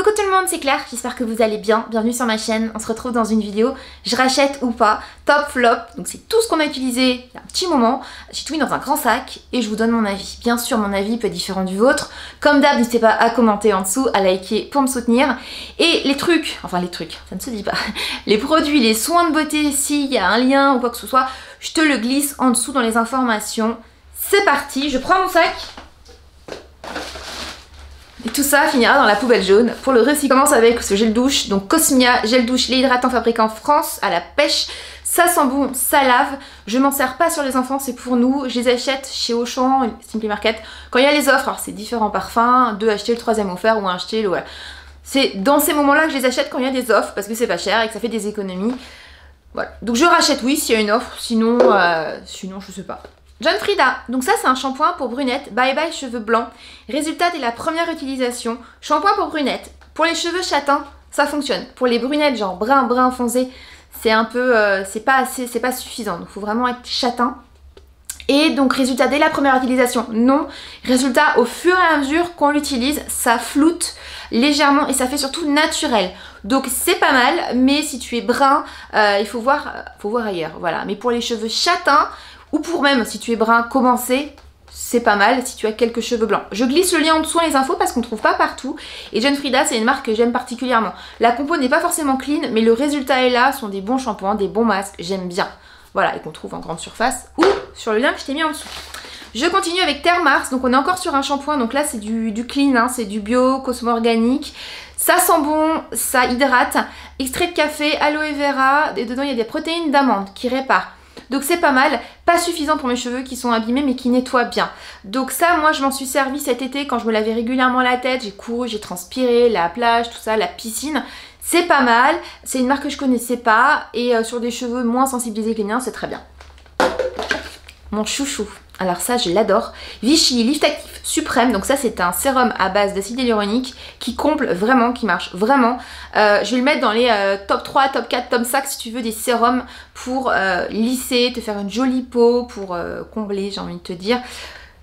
Coucou tout le monde, c'est Claire, j'espère que vous allez bien, bienvenue sur ma chaîne, on se retrouve dans une vidéo, je rachète ou pas, top flop, donc c'est tout ce qu'on a utilisé il y a un petit moment, j'ai tout mis dans un grand sac et je vous donne mon avis. Bien sûr mon avis peut être différent du vôtre, comme d'hab n'hésitez pas à commenter en dessous, à liker pour me soutenir, et les trucs, ça ne se dit pas, les produits, les soins de beauté, s'il y a un lien ou quoi que ce soit, je te le glisse en dessous dans les informations. C'est parti, je prends mon sac. Et tout ça finira dans la poubelle jaune. Pour le recycler, commence avec ce gel douche, donc Cosmia gel douche, lait hydratant fabriqué en France, à la pêche. Ça sent bon, ça lave. Je m'en sers pas sur les enfants, c'est pour nous. Je les achète chez Auchan, Simply Market. Quand il y a les offres, alors c'est différents parfums, 2 acheter le 3e offert ou un acheter le... Voilà. C'est dans ces moments-là que je les achète quand il y a des offres, parce que c'est pas cher et que ça fait des économies. Voilà. Donc je rachète, oui, s'il y a une offre, sinon je sais pas. John Frieda, donc ça c'est un shampoing pour brunette, bye bye cheveux blancs. Résultat dès la première utilisation, shampoing pour brunette. Pour les cheveux châtains, ça fonctionne. Pour les brunettes genre brun foncé, c'est un peu, c'est pas suffisant. Donc il faut vraiment être châtain. Et donc résultat dès la première utilisation, non. Résultat au fur et à mesure qu'on l'utilise, ça floute légèrement et ça fait surtout naturel. Donc c'est pas mal, mais si tu es brun, il faut voir ailleurs. Voilà. Mais pour les cheveux châtains, ou pour même si tu es brun commencé, c'est pas mal si tu as quelques cheveux blancs. Je glisse le lien en dessous les infos parce qu'on ne trouve pas partout. Et John Frieda c'est une marque que j'aime particulièrement. La compo n'est pas forcément clean, mais le résultat est là, ce sont des bons shampoings, des bons masques, j'aime bien. Voilà, et qu'on trouve en grande surface ou sur le lien que je t'ai mis en dessous. Je continue avec Terre Mars, donc on est encore sur un shampoing, donc là c'est du clean, hein, c'est du bio, cosmo organique. Ça sent bon, ça hydrate, extrait de café, aloe vera, et dedans il y a des protéines d'amande qui réparent. Donc c'est pas mal, pas suffisant pour mes cheveux qui sont abîmés mais qui nettoient bien. Donc ça moi je m'en suis servi cet été quand je me lavais régulièrement la tête, j'ai couru, j'ai transpiré, la plage, tout ça, la piscine. C'est pas mal, c'est une marque que je connaissais pas et sur des cheveux moins sensibilisés que les miens, c'est très bien. Mon chouchou, alors ça je l'adore, Vichy Lift Actif Suprême, donc ça c'est un sérum à base d'acide hyaluronique qui comble vraiment, qui marche vraiment. Je vais le mettre dans les top 3, top 4, top 5 si tu veux des sérums pour lisser, te faire une jolie peau, pour combler j'ai envie de te dire.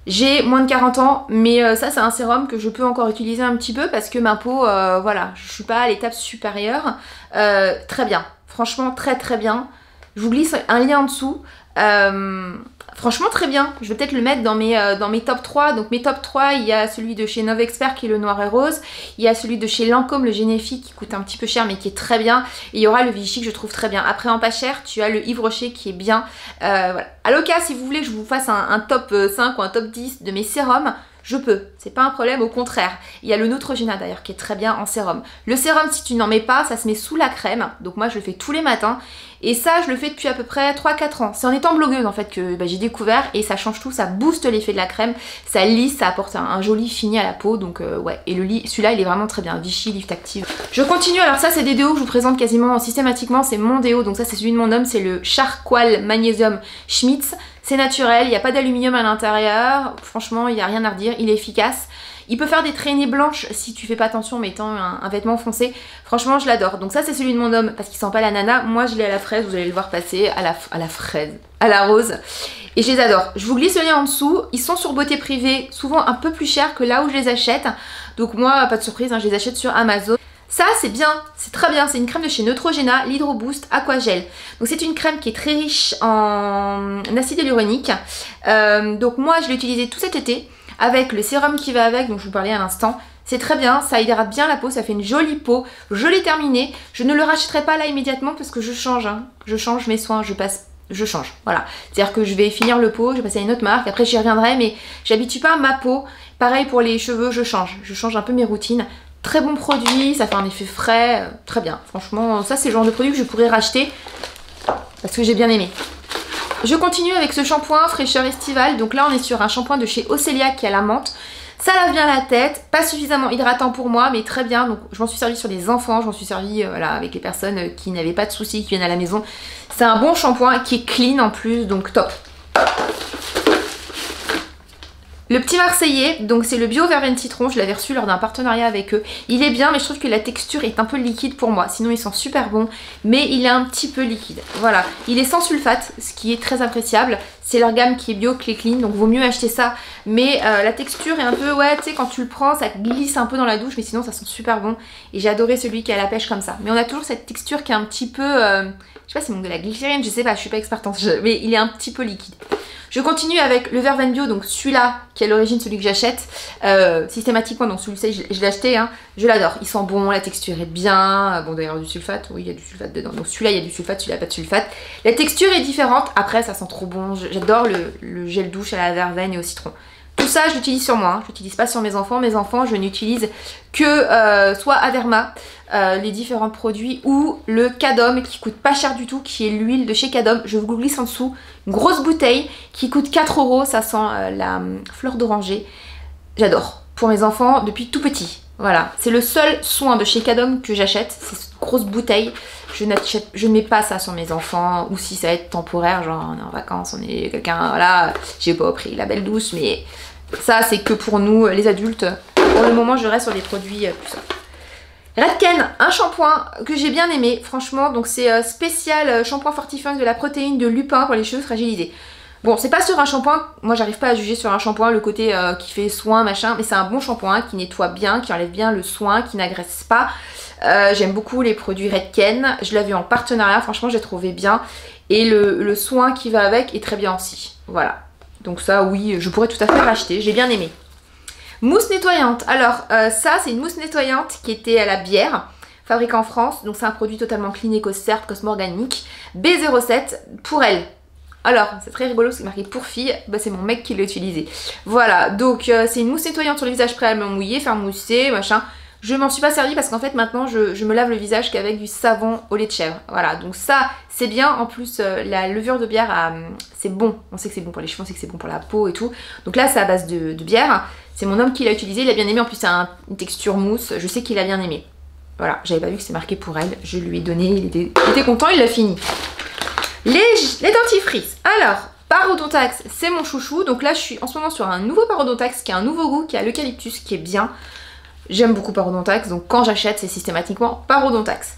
J'ai moins de 40 ans, mais ça c'est un sérum que je peux encore utiliser un petit peu parce que ma peau, voilà, je suis pas à l'étape supérieure. Très bien, franchement très bien. Je vous glisse un lien en dessous. Franchement très bien, je vais peut-être le mettre dans mes top 3. Donc mes top 3, il y a celui de chez Novexpert qui est le noir et rose. Il y a celui de chez Lancôme, le Généfique qui coûte un petit peu cher mais qui est très bien. Et il y aura le Vichy que je trouve très bien. Après en pas cher, tu as le Yves Rocher qui est bien. Voilà. À l'occasion, si vous voulez que je vous fasse un top 5 ou un top 10 de mes sérums, je peux, c'est pas un problème, au contraire. Il y a le Neutrogena d'ailleurs qui est très bien en sérum. Le sérum si tu n'en mets pas, ça se met sous la crème. Donc moi je le fais tous les matins. Et ça je le fais depuis à peu près 3-4 ans. C'est en étant blogueuse en fait que j'ai découvert et ça change tout, ça booste l'effet de la crème. Ça lisse, ça apporte un joli fini à la peau. Donc ouais, et celui-là il est vraiment très bien, Vichy Lift Active. Je continue, alors ça c'est des déos que je vous présente quasiment systématiquement. C'est mon déo, donc ça c'est celui de mon homme, c'est le Charcoal Magnésium Schmitz. C'est naturel, il n'y a pas d'aluminium à l'intérieur, franchement il n'y a rien à redire, il est efficace. Il peut faire des traînées blanches si tu fais pas attention en mettant un vêtement foncé. Franchement je l'adore. Donc ça c'est celui de mon homme parce qu'il sent pas la nana. Moi je l'ai à la fraise, vous allez le voir passer à la fraise, à la rose. Et je les adore. Je vous glisse le lien en dessous. Ils sont sur Beauté Privée, souvent un peu plus cher que là où je les achète. Donc moi pas de surprise, hein, je les achète sur Amazon. Ça c'est bien, c'est très bien, c'est une crème de chez Neutrogena, l'Hydro Boost Aquagel. Donc c'est une crème qui est très riche en acide hyaluronique. Donc moi je l'ai utilisée tout cet été avec le sérum qui va avec, donc je vous parlais à l'instant. C'est très bien, ça hydrate bien la peau, ça fait une jolie peau. Je l'ai terminé, je ne le rachèterai pas là immédiatement parce que je change, hein. Je change mes soins, je change, voilà. C'est-à-dire que je vais finir le pot, je vais passer à une autre marque, après j'y reviendrai, mais j'habitue pas ma peau. Pareil pour les cheveux, je change un peu mes routines. Très bon produit, ça fait un effet frais, très bien. Franchement, ça c'est le genre de produit que je pourrais racheter parce que j'ai bien aimé. Je continue avec ce shampoing fraîcheur estivale. Donc là on est sur un shampoing de chez Océlia qui a la menthe. Ça lave bien la tête, pas suffisamment hydratant pour moi, mais très bien. Donc je m'en suis servi sur des enfants, je m'en suis servi voilà, avec les personnes qui n'avaient pas de soucis, qui viennent à la maison. C'est un bon shampoing qui est clean en plus, donc top. Le petit Marseillais, donc c'est le bio verveine citron, je l'avais reçu lors d'un partenariat avec eux. Il est bien mais je trouve que la texture est un peu liquide pour moi, sinon ils sont super bons, mais il est un petit peu liquide. Voilà, il est sans sulfate, ce qui est très appréciable. C'est leur gamme qui est bio, qui est clean, donc vaut mieux acheter ça. Mais la texture est un peu, ouais, tu sais, quand tu le prends, ça glisse un peu dans la douche, mais sinon ça sent super bon. Et j'ai adoré celui qui est à la pêche comme ça. Mais on a toujours cette texture qui est un petit peu, je sais pas si c'est de la glycérine, je sais pas, je suis pas experte en jeu, mais il est un petit peu liquide. Je continue avec le Verven Bio, donc celui-là qui est à l'origine celui que j'achète systématiquement, donc celui-ci je l'ai acheté, hein, je l'adore, il sent bon, la texture est bien, bon d'ailleurs du sulfate, oui il y a du sulfate dedans, donc celui-là il y a du sulfate, celui-là pas de sulfate. La texture est différente, après ça sent trop bon, j'adore le gel douche à la verveine et au citron. Tout ça je l'utilise sur moi, hein. Je l'utilise pas sur mes enfants je n'utilise que soit Aderma, les différents produits, ou le Cadom qui coûte pas cher du tout, qui est l'huile de chez Cadom, je vous glisse en dessous, une grosse bouteille qui coûte 4 €, ça sent la fleur d'oranger, j'adore, pour mes enfants depuis tout petit. Voilà, c'est le seul soin de chez Cadom que j'achète, c'est cette grosse bouteille. Je ne mets pas ça sur mes enfants, ou si ça va être temporaire, genre on est en vacances, on est quelqu'un, voilà, j'ai pas pris la belle douce, mais ça c'est que pour nous, les adultes. Pour le moment, je reste sur des produits plus simples. Redken, un shampoing que j'ai bien aimé, franchement, donc c'est spécial shampoing fortifiant de la protéine de lupin pour les cheveux fragilisés. Bon, c'est pas sur un shampoing, moi j'arrive pas à juger sur un shampoing le côté qui fait soin, machin, mais c'est un bon shampoing qui nettoie bien, qui enlève bien le soin, qui n'agresse pas. J'aime beaucoup les produits Redken, je l'ai vu en partenariat, franchement j'ai trouvé bien. Et le soin qui va avec est très bien aussi, voilà. Donc ça oui, je pourrais tout à fait racheter, j'ai bien aimé. Mousse nettoyante, alors ça c'est une mousse nettoyante qui était à la bière, fabriquée en France, donc c'est un produit totalement clean, éco-cert, cosmo-organique, B07 pour elle. Alors, c'est très rigolo, c'est marqué pour fille, bah, c'est mon mec qui l'a utilisé. Voilà, donc c'est une mousse nettoyante sur le visage préalablement mouillé, faire mousser, machin. Je m'en suis pas servi parce qu'en fait maintenant je me lave le visage qu'avec du savon au lait de chèvre. Voilà, donc ça c'est bien. En plus la levure de bière, c'est bon. On sait que c'est bon pour les cheveux, on sait que c'est bon pour la peau et tout. Donc là c'est à base de bière. C'est mon homme qui l'a utilisé, il a bien aimé. En plus c'est une texture mousse, je sais qu'il a bien aimé. Voilà, j'avais pas vu que c'est marqué pour elle. Je lui ai donné, il était content, il l'a fini. Les dentifrices. Alors, Parodontax, c'est mon chouchou. Donc là je suis en ce moment sur un nouveau Parodontax qui a un nouveau goût, qui a l'eucalyptus, qui est bien. J'aime beaucoup Parodontax, donc quand j'achète, c'est systématiquement Parodontax.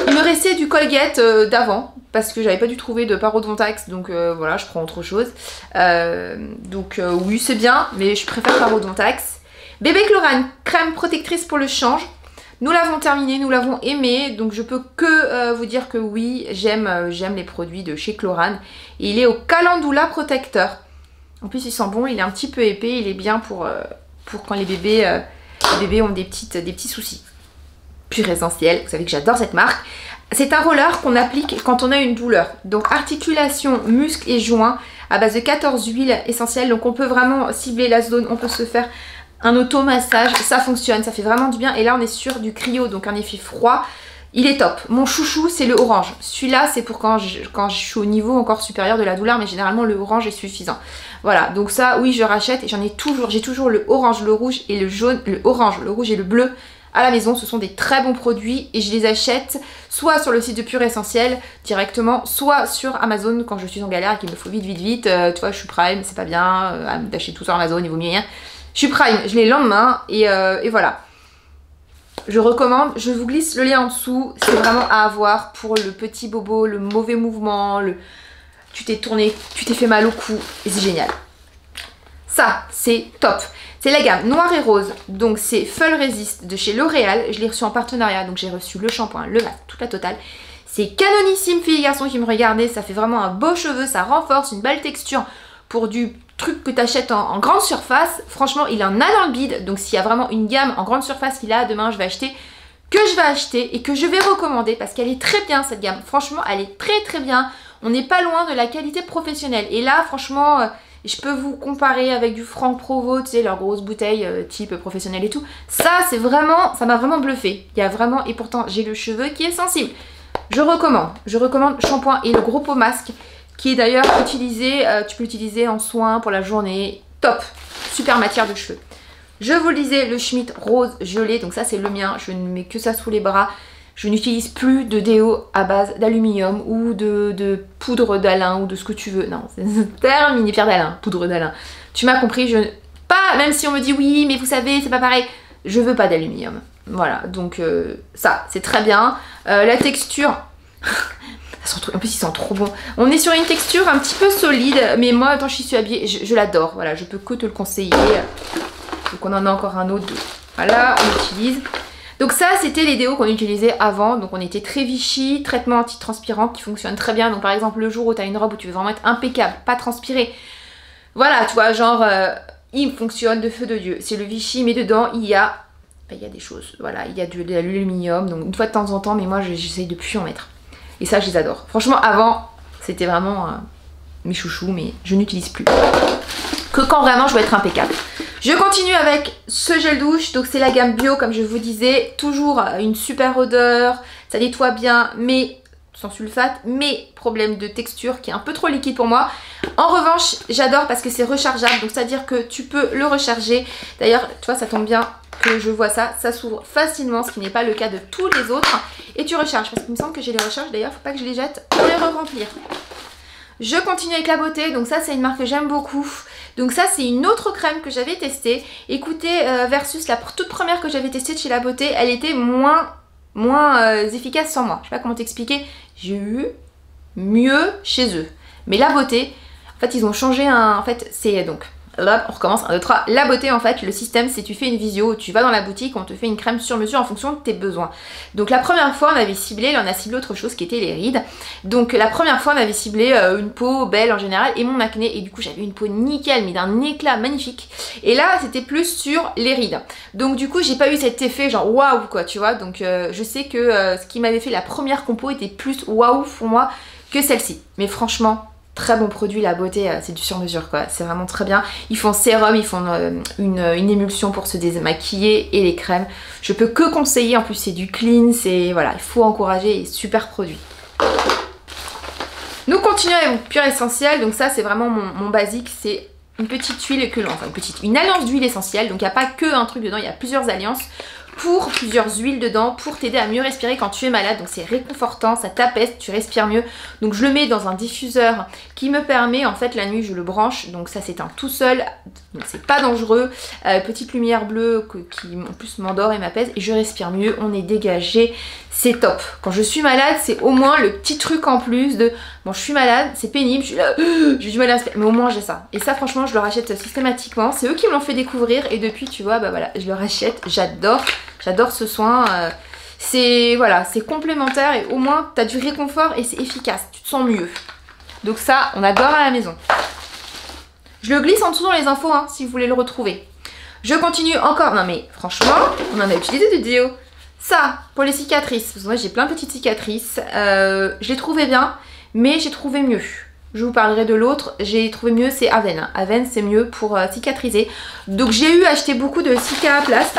Il me restait du Colgate d'avant, parce que j'avais pas dû trouver de Parodontax, donc voilà, je prends autre chose. Oui, c'est bien, mais je préfère Parodontax. Bébé Chlorane, crème protectrice pour le change. Nous l'avons terminé, nous l'avons aimé, donc je peux que vous dire que oui, j'aime les produits de chez Chlorane. Et il est au Calendula Protecteur. En plus, il sent bon, il est un petit peu épais, il est bien pour quand les bébés ont des petits soucis. Pur Essentiel, vous savez que j'adore cette marque. C'est un roller qu'on applique quand on a une douleur. Donc articulation, muscles et joints à base de 14 huiles essentielles. Donc on peut vraiment cibler la zone, on peut se faire un automassage. Ça fonctionne, ça fait vraiment du bien. Et là on est sur du cryo, donc un effet froid. Il est top. Mon chouchou c'est le orange. Celui-là c'est pour quand je suis au niveau encore supérieur de la douleur, mais généralement le orange est suffisant. Voilà, donc ça oui je rachète et j'ai toujours le orange, le rouge et le jaune, le orange, le rouge et le bleu à la maison. Ce sont des très bons produits et je les achète soit sur le site de Pur Essentiel directement, soit sur Amazon quand je suis en galère et qu'il me faut vite. Tu vois, je suis Prime, c'est pas bien d'acheter tout sur Amazon, il vaut mieux rien. Je suis Prime, je l'ai le lendemain et voilà. Je recommande, je vous glisse le lien en dessous, c'est vraiment à avoir pour le petit bobo, le mauvais mouvement, tu t'es tourné, tu t'es fait mal au cou et c'est génial. Ça, c'est top. C'est la gamme noir et rose, donc c'est Full Resist de chez L'Oréal. Je l'ai reçu en partenariat, donc j'ai reçu le shampoing, le masque, toute la totale. C'est canonissime, filles et garçons qui me regardaient, ça fait vraiment un beau cheveu, ça renforce, une belle texture pour du truc que tu achètes en grande surface. Franchement, il en a dans le bide, donc s'il y a vraiment une gamme en grande surface qu'il a, demain je vais acheter, et que je vais recommander parce qu'elle est très bien cette gamme. Franchement, elle est très très bien. On n'est pas loin de la qualité professionnelle. Et là, franchement, je peux vous comparer avec du Franck Provo, tu sais, leurs grosses bouteilles type professionnel et tout. Ça, c'est vraiment, ça m'a vraiment bluffé. Il y a vraiment, et pourtant, j'ai le cheveu qui est sensible. Je recommande shampoing et le gros pot masque qui est d'ailleurs utilisé, tu peux l'utiliser en soin pour la journée. Top, super matière de cheveux. Je vous le disais, le Schmitt rose gelé, donc ça c'est le mien, je ne mets que ça sous les bras. Je n'utilise plus de déo à base d'aluminium ou de poudre d'Alain ou de ce que tu veux. Non, c'est terminé, Pierre d'Alain, poudre d'Alain. Tu m'as compris, même si on me dit oui, mais vous savez, c'est pas pareil. Je veux pas d'aluminium. Voilà, donc ça, c'est très bien. La texture, En plus, il sent trop bon. On est sur une texture un petit peu solide, mais moi, quand j'y suis habillée, je l'adore. Voilà, je peux que te le conseiller. Donc, on en a encore un autre. Voilà, on utilise. Donc ça, c'était les déos qu'on utilisait avant. Donc on était très Vichy, traitement anti-transpirant qui fonctionne très bien. Donc par exemple, le jour où tu as une robe où tu veux vraiment être impeccable, pas transpirer. Voilà, tu vois, genre, il fonctionne de feu de Dieu. C'est le Vichy, mais dedans, il y a des choses. Voilà, il y a de l'aluminium. Donc une fois de temps en temps, mais moi, j'essaye de plus en mettre. Et ça, je les adore. Franchement, avant, c'était vraiment mes chouchous, mais je n'utilise plus. Que quand vraiment, je veux être impeccable. Je continue avec ce gel douche, donc c'est la gamme bio comme je vous disais, toujours une super odeur, ça nettoie bien mais sans sulfate, mais problème de texture qui est un peu trop liquide pour moi. En revanche, j'adore parce que c'est rechargeable, donc c'est à dire que tu peux le recharger. D'ailleurs, tu vois, ça tombe bien que je vois ça, ça s'ouvre facilement, ce qui n'est pas le cas de tous les autres. Et tu recharges, parce qu'il me semble que j'ai les recharges d'ailleurs, faut pas que je les jette pour les re-remplir. Je continue avec La Beauté, donc ça c'est une marque que j'aime beaucoup. Donc ça c'est une autre crème que j'avais testée. Écoutez, versus la toute première que j'avais testée de chez La Beauté, elle était moins efficace sans moi. Je sais pas comment t'expliquer, j'ai eu mieux chez eux. Mais La Beauté, en fait ils ont changé en fait c'est donc... Là, on recommence, 1, 2, 3. La Beauté, en fait, le système, c'est tu fais une visio, tu vas dans la boutique, on te fait une crème sur mesure en fonction de tes besoins. Donc la première fois, on avait ciblé, là on a ciblé autre chose qui était les rides. Donc la première fois, on avait ciblé une peau belle en général et mon acné. Et du coup, j'avais une peau nickel, mais d'un éclat magnifique. Et là, c'était plus sur les rides. Donc du coup, j'ai pas eu cet effet genre waouh quoi, tu vois. Donc je sais que ce qui m'avait fait la première compo était plus waouh pour moi que celle-ci. Mais franchement... Très bon produit, La Beauté, c'est du sur mesure quoi, c'est vraiment très bien. Ils font sérum, ils font une émulsion pour se démaquiller et les crèmes. Je peux que conseiller, en plus c'est du clean, c'est voilà, il faut encourager et super produit. Nous continuons avec mon pur essentiel, donc ça c'est vraiment mon basique, c'est une petite huile que enfin une alliance d'huile essentielle, donc il n'y a pas que un truc dedans, il y a plusieurs alliances. Pour plusieurs huiles dedans pour t'aider à mieux respirer quand tu es malade, donc c'est réconfortant, ça t'apaise, tu respires mieux. Donc je le mets dans un diffuseur qui me permet, en fait la nuit je le branche, donc ça s'éteint tout seul, donc c'est pas dangereux, petite lumière bleue qui en plus m'endort et m'apaise et je respire mieux, on est dégagé, c'est top. Quand je suis malade, c'est au moins le petit truc en plus de bon je suis malade, c'est pénible, je suis là, j'ai du mal à respirer, mais au moins j'ai ça. Et ça franchement je le rachète systématiquement, c'est eux qui me l'ont fait découvrir et depuis tu vois bah voilà, je le rachète, j'adore. J'adore ce soin, c'est voilà, c'est complémentaire et au moins tu as du réconfort et c'est efficace, tu te sens mieux. Donc ça, on adore à la maison. Je le glisse en dessous dans les infos hein, si vous voulez le retrouver. Je continue encore, non mais franchement, on en a utilisé des déos. Ça, pour les cicatrices, parce que moi j'ai plein de petites cicatrices, je l'ai trouvé bien, mais j'ai trouvé mieux. Je vous parlerai de l'autre, j'ai trouvé mieux, c'est Aven. Aven c'est mieux pour cicatriser. Donc j'ai acheté beaucoup de Cicaplast.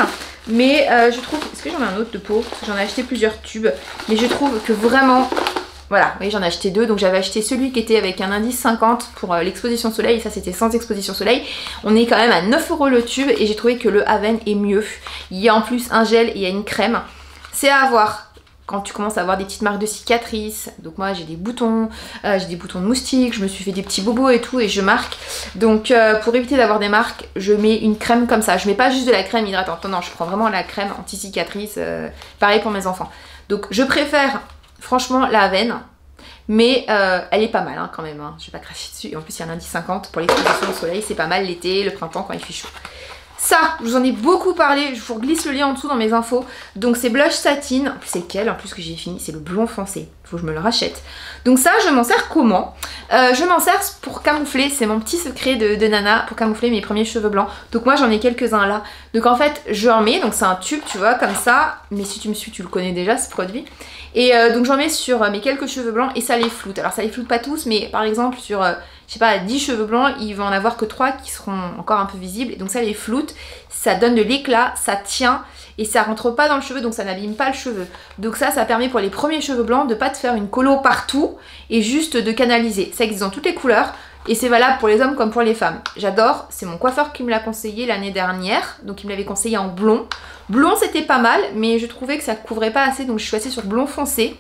Mais je trouve... Est-ce que j'en ai un autre de peau? Parce que j'en ai acheté plusieurs tubes. Mais je trouve que vraiment... Voilà, vous voyez, j'en ai acheté 2. Donc j'avais acheté celui qui était avec un indice 50 pour l'exposition soleil. Et ça, c'était sans exposition soleil. On est quand même à 9 € le tube. Et j'ai trouvé que le Aven est mieux. Il y a en plus un gel et il y a une crème. C'est à avoir quand tu commences à avoir des petites marques de cicatrices. Donc moi j'ai des boutons de moustiques, je me suis fait des petits bobos et tout et je marque. Donc pour éviter d'avoir des marques, je mets une crème comme ça. Je mets pas juste de la crème hydratante, non, je prends vraiment la crème anti-cicatrice, pareil pour mes enfants. Donc je préfère franchement la Aven, mais elle est pas mal hein, quand même, hein. Je vais pas cracher dessus. Et en plus il y a un indice 50 pour l'exposition au soleil, c'est pas mal l'été, le printemps quand il fait chaud. Ça, je vous en ai beaucoup parlé, je vous glisse le lien en dessous dans mes infos. Donc c'est blush satin, en plus c'est lequel, en plus que j'ai fini, c'est le blond foncé, faut que je me le rachète. Donc ça, je m'en sers comment? Je m'en sers pour camoufler, c'est mon petit secret de nana, pour camoufler mes premiers cheveux blancs. Donc moi j'en ai quelques-uns là. Donc en fait, j'en mets, donc c'est un tube, tu vois, comme ça. Mais si tu me suis, tu le connais déjà ce produit. Et donc j'en mets sur mes quelques cheveux blancs et ça les floute. Alors ça les floute pas tous, mais par exemple sur... je sais pas, 10 cheveux blancs, il va en avoir que 3 qui seront encore un peu visibles. Et donc ça les floute, ça donne de l'éclat, ça tient et ça rentre pas dans le cheveu, donc ça n'abîme pas le cheveu. Donc ça permet pour les premiers cheveux blancs de pas te faire une colo partout et juste de canaliser. Ça existe dans toutes les couleurs et c'est valable pour les hommes comme pour les femmes. J'adore, c'est mon coiffeur qui me l'a conseillé l'année dernière, donc il me l'avait conseillé en blond. Blond c'était pas mal, mais je trouvais que ça couvrait pas assez, donc je suis passée sur blond foncé.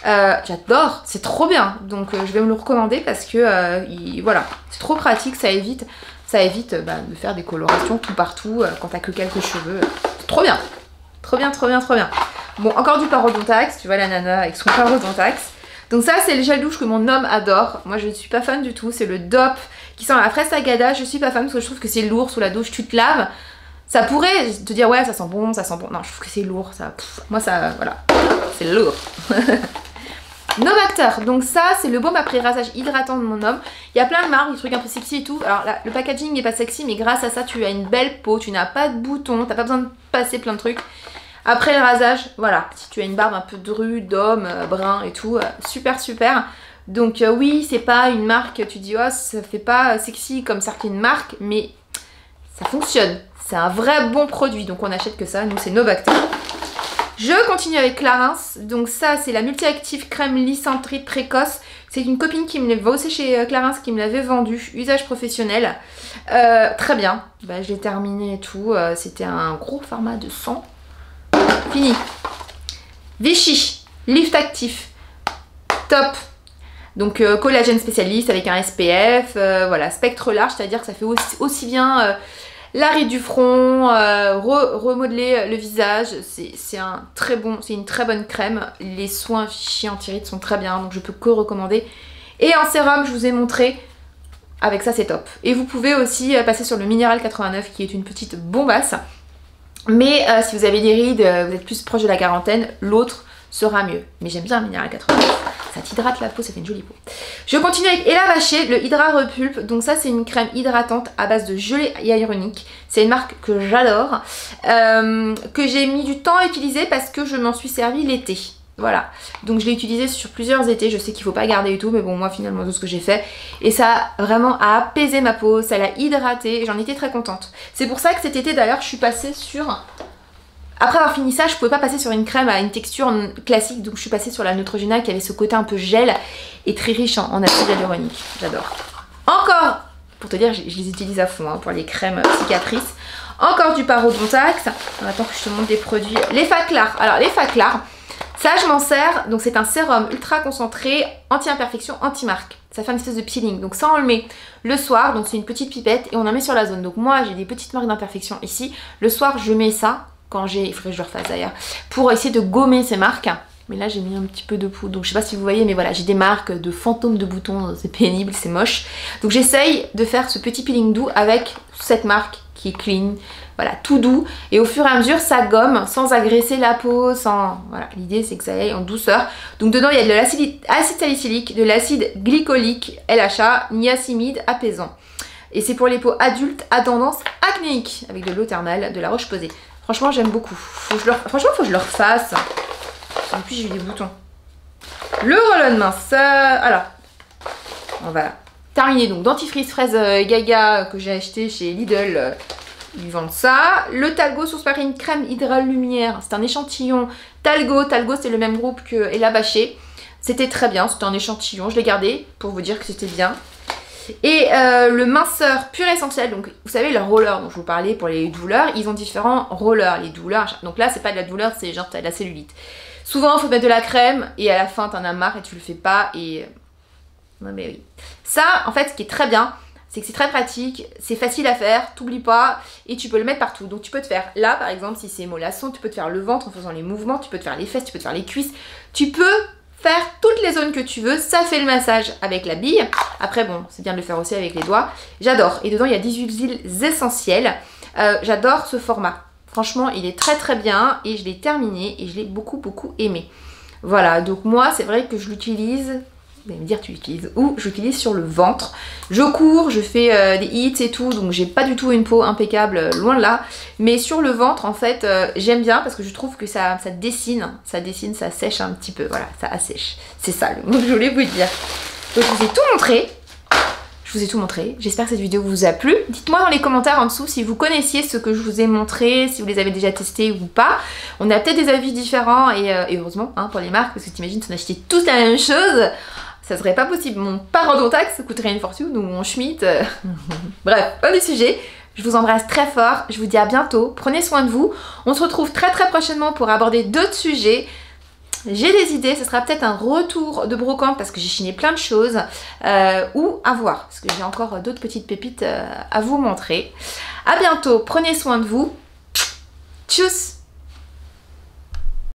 J'adore, c'est trop bien, donc je vais me le recommander parce que voilà, c'est trop pratique, ça évite de faire des colorations tout partout quand t'as que quelques cheveux. C'est trop bien, trop bien, trop bien, trop bien. Bon, encore du parodontax, tu vois la nana avec son parodontax. Donc ça c'est le gel douche que mon homme adore. Moi je ne suis pas fan du tout. C'est le DOP qui sent la fraise tagada. Je suis pas fan parce que je trouve que c'est lourd sous la douche. Tu te laves. Ça pourrait te dire ouais ça sent bon, ça sent bon. Non je trouve que c'est lourd. Ça, moi ça voilà. C'est lourd. Novactor, donc ça c'est le baume après rasage hydratant de mon homme. Il y a plein de marques, des trucs un peu sexy et tout. Alors là, le packaging n'est pas sexy, mais grâce à ça tu as une belle peau, tu n'as pas de boutons, t'as pas besoin de passer plein de trucs. Après le rasage, voilà, si tu as une barbe un peu drue, d'homme, brun et tout, super super. Donc oui, c'est pas une marque, tu dis oh ça fait pas sexy comme certaines marques, mais ça fonctionne. C'est un vrai bon produit, donc on achète que ça, nous c'est Novactor. Je continue avec Clarins, donc ça c'est la multi-active crème lysantrite précoce. C'est une copine qui me va aussi chez Clarins qui me l'avait vendu, usage professionnel. Très bien, bah, je l'ai terminé et tout, c'était un gros format de 100. Fini. Vichy, Lift Actif, top. Donc collagène spécialiste avec un SPF, voilà, spectre large, c'est-à-dire que ça fait aussi bien... l'arrêt du front, remodeler le visage, c'est une très bonne crème. Les soins Vichy anti-rides sont très bien, donc je peux que recommander. Et en sérum, je vous ai montré, avec ça c'est top. Et vous pouvez aussi passer sur le Minéral 89 qui est une petite bombasse. Mais si vous avez des rides, vous êtes plus proche de la quarantaine, l'autre sera mieux. Mais j'aime bien le Minéral 89. Ça t'hydrate la peau, ça fait une jolie peau. Je continue avec Ella Vacher, le Hydra Repulpe. Donc ça c'est une crème hydratante à base de gelée hyaluronique. C'est une marque que j'adore, que j'ai mis du temps à utiliser parce que je m'en suis servi l'été. Voilà, donc je l'ai utilisé sur plusieurs étés. Je sais qu'il faut pas garder et tout, mais bon moi finalement tout ce que j'ai fait. Et ça vraiment a apaisé ma peau, ça l'a hydratée, j'en étais très contente. C'est pour ça que cet été d'ailleurs je suis passée sur... Après avoir fini ça, je pouvais pas passer sur une crème à une texture classique, donc je suis passée sur la Neutrogena qui avait ce côté un peu gel et très riche en acide hyaluronique. J'adore. Encore, pour te dire, je les utilise à fond hein, pour les crèmes cicatrices. Encore du Parodontax. Attends que je te montre des produits. Les Faclar. Alors les Faclar, ça je m'en sers. Donc c'est un sérum ultra concentré, anti-imperfection, anti-marque. Ça fait une espèce de peeling. Donc ça on le met le soir, donc c'est une petite pipette et on en met sur la zone. Donc moi j'ai des petites marques d'imperfection ici. Le soir je mets ça. Quand j'ai, il faudrait que je le refasse d'ailleurs, pour essayer de gommer ces marques. Mais là j'ai mis un petit peu de poudre, donc je sais pas si vous voyez, mais voilà, j'ai des marques de fantômes de boutons, c'est pénible, c'est moche. Donc j'essaye de faire ce petit peeling doux avec cette marque qui est clean, voilà, tout doux. Et au fur et à mesure, ça gomme sans agresser la peau, sans... Voilà, l'idée c'est que ça aille en douceur. Donc dedans il y a de l'acide salicylique, de l'acide glycolique, LHA, niacinamide apaisant. Et c'est pour les peaux adultes à tendance acnéique, avec de l'eau thermale, de la roche posée. Franchement j'aime beaucoup. Franchement faut que je le refasse. En plus j'ai eu des boutons. Le roll-on mince. Alors, on va terminer donc dentifrice fraise Gaga que j'ai acheté chez Lidl. Ils vendent ça. Le Talgo Source Marine crème Hydra Lumière. C'est un échantillon Talgo. Talgo c'est le même groupe que Ella Vacher. C'était très bien, c'était un échantillon. Je l'ai gardé pour vous dire que c'était bien. Et le minceur pur essentiel, donc vous savez le roller dont je vous parlais pour les douleurs, ils ont différents rollers, les douleurs, donc là c'est pas de la douleur, c'est genre t'as de la cellulite. Souvent il faut mettre de la crème et à la fin t'en as marre et tu le fais pas et... Non mais oui. Ça en fait ce qui est très bien, c'est que c'est très pratique, c'est facile à faire, t'oublies pas et tu peux le mettre partout. Donc tu peux te faire là par exemple si c'est mollasson, tu peux te faire le ventre en faisant les mouvements, tu peux te faire les fesses, tu peux te faire les cuisses, tu peux... faire toutes les zones que tu veux, ça fait le massage avec la bille. Après bon, c'est bien de le faire aussi avec les doigts. J'adore. Et dedans il y a 18 huiles essentielles. J'adore ce format. Franchement il est très très bien et je l'ai terminé et je l'ai beaucoup aimé. Voilà, donc moi c'est vrai que je l'utilise... Vous allez me dire tu l'utilises où? Je l'utilise sur le ventre. Je cours, je fais des hits et tout, donc j'ai pas du tout une peau impeccable, loin de là. Mais sur le ventre en fait, j'aime bien parce que je trouve que ça dessine, ça sèche un petit peu, voilà, ça assèche. C'est ça le mot que je voulais vous dire. Donc je vous ai tout montré. Je vous ai tout montré. J'espère que cette vidéo vous a plu. Dites-moi dans les commentaires en dessous si vous connaissiez ce que je vous ai montré, si vous les avez déjà testés ou pas. On a peut-être des avis différents et heureusement hein, pour les marques, parce que t'imagines si on achetait tous la même chose, ça serait pas possible. Mon Parodontax coûterait une fortune ou mon Schmitt. Bref, pas du sujet. Je vous embrasse très fort. Je vous dis à bientôt. Prenez soin de vous. On se retrouve très prochainement pour aborder d'autres sujets. J'ai des idées, ce sera peut-être un retour de brocante parce que j'ai chiné plein de choses ou à voir parce que j'ai encore d'autres petites pépites à vous montrer. À bientôt, prenez soin de vous. Tchuss!